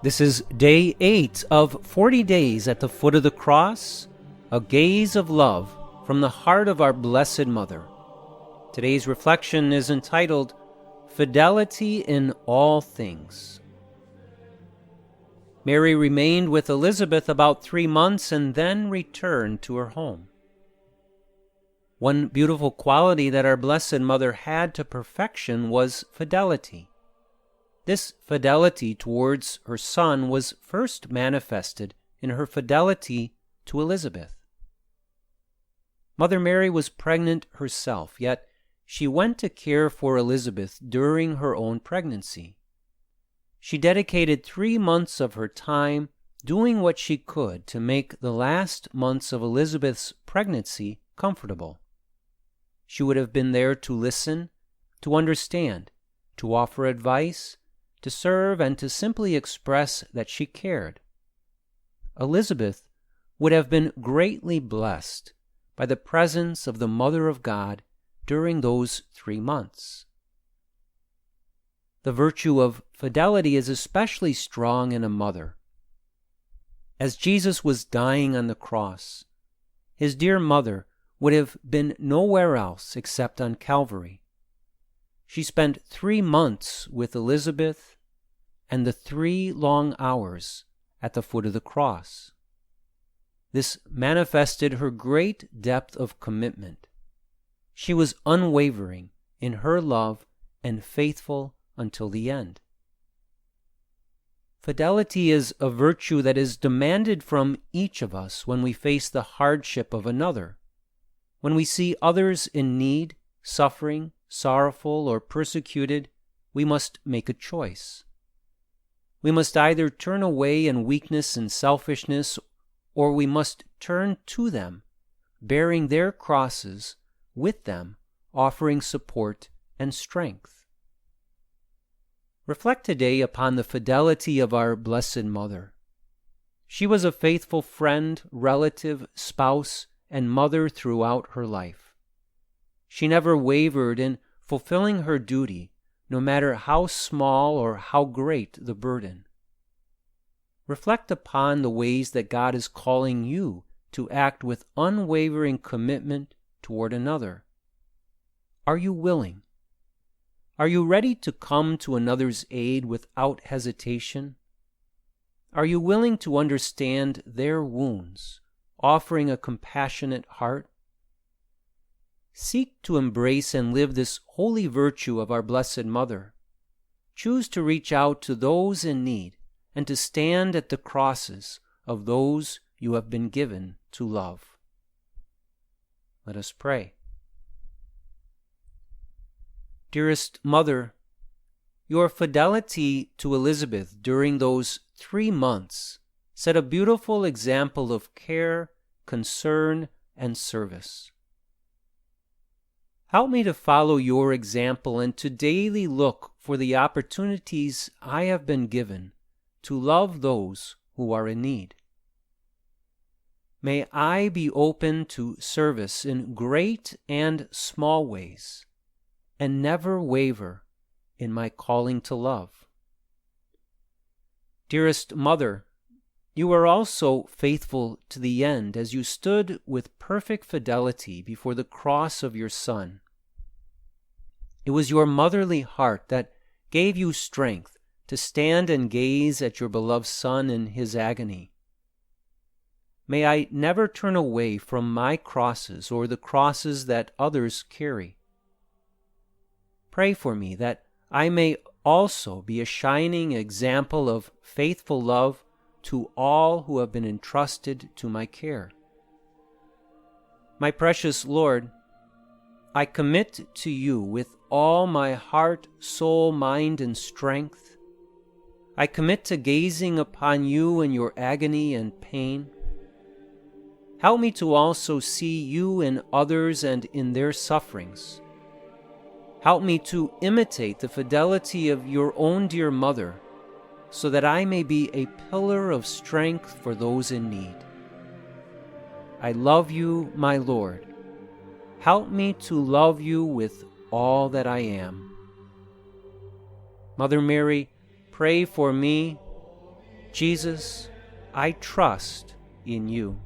This is day 8 of 40 days at the foot of the cross, a gaze of love from the heart of our Blessed Mother. Today's reflection is entitled, Fidelity in All Things. Mary remained with Elizabeth about 3 months and then returned to her home. One beautiful quality that our Blessed Mother had to perfection was fidelity. This fidelity towards her son was first manifested in her fidelity to Elizabeth. Mother Mary was pregnant herself, yet she went to care for Elizabeth during her own pregnancy. She dedicated 3 months of her time doing what she could to make the last months of Elizabeth's pregnancy comfortable. She would have been there to listen, to understand, to offer advice, to serve, and to simply express that she cared. Elizabeth would have been greatly blessed by the presence of the Mother of God during those 3 months. The virtue of fidelity is especially strong in a mother. As Jesus was dying on the cross, his dear mother would have been nowhere else except on Calvary. She spent 3 months with Elizabeth and the 3 long hours at the foot of the cross. This manifested her great depth of commitment. She was unwavering in her love and faithful until the end. Fidelity is a virtue that is demanded from each of us when we face the hardship of another. When we see others in need, suffering, sorrowful, or persecuted, we must make a choice. We must either turn away in weakness and selfishness, or we must turn to them, bearing their crosses with them, offering support and strength. Reflect today upon the fidelity of our Blessed Mother. She was a faithful friend, relative, spouse, and mother throughout her life. She never wavered in fulfilling her duty, no matter how small or how great the burden. Reflect upon the ways that God is calling you to act with unwavering commitment toward another. Are you willing? Are you ready to come to another's aid without hesitation? Are you willing to understand their wounds, offering a compassionate heart? Seek to embrace and live this holy virtue of our Blessed Mother. Choose to reach out to those in need and to stand at the crosses of those you have been given to love. Let us pray. Dearest Mother, your fidelity to Elizabeth during those 3 months set a beautiful example of care, concern, and service. Help me to follow your example and to daily look for the opportunities I have been given to love those who are in need. May I be open to service in great and small ways, and never waver in my calling to love. Dearest Mother, you are also faithful to the end as you stood with perfect fidelity before the cross of your Son. It was your motherly heart that gave you strength to stand and gaze at your beloved Son in his agony. May I never turn away from my crosses or the crosses that others carry. Pray for me that I may also be a shining example of faithful love to all who have been entrusted to my care. My precious Lord, I commit to you with all my heart, soul, mind, and strength. I commit to gazing upon you in your agony and pain. Help me to also see you in others and in their sufferings. Help me to imitate the fidelity of your own dear mother, so that I may be a pillar of strength for those in need. I love you, my Lord. Help me to love you with all that I am. Mother Mary, pray for me. Jesus, I trust in you.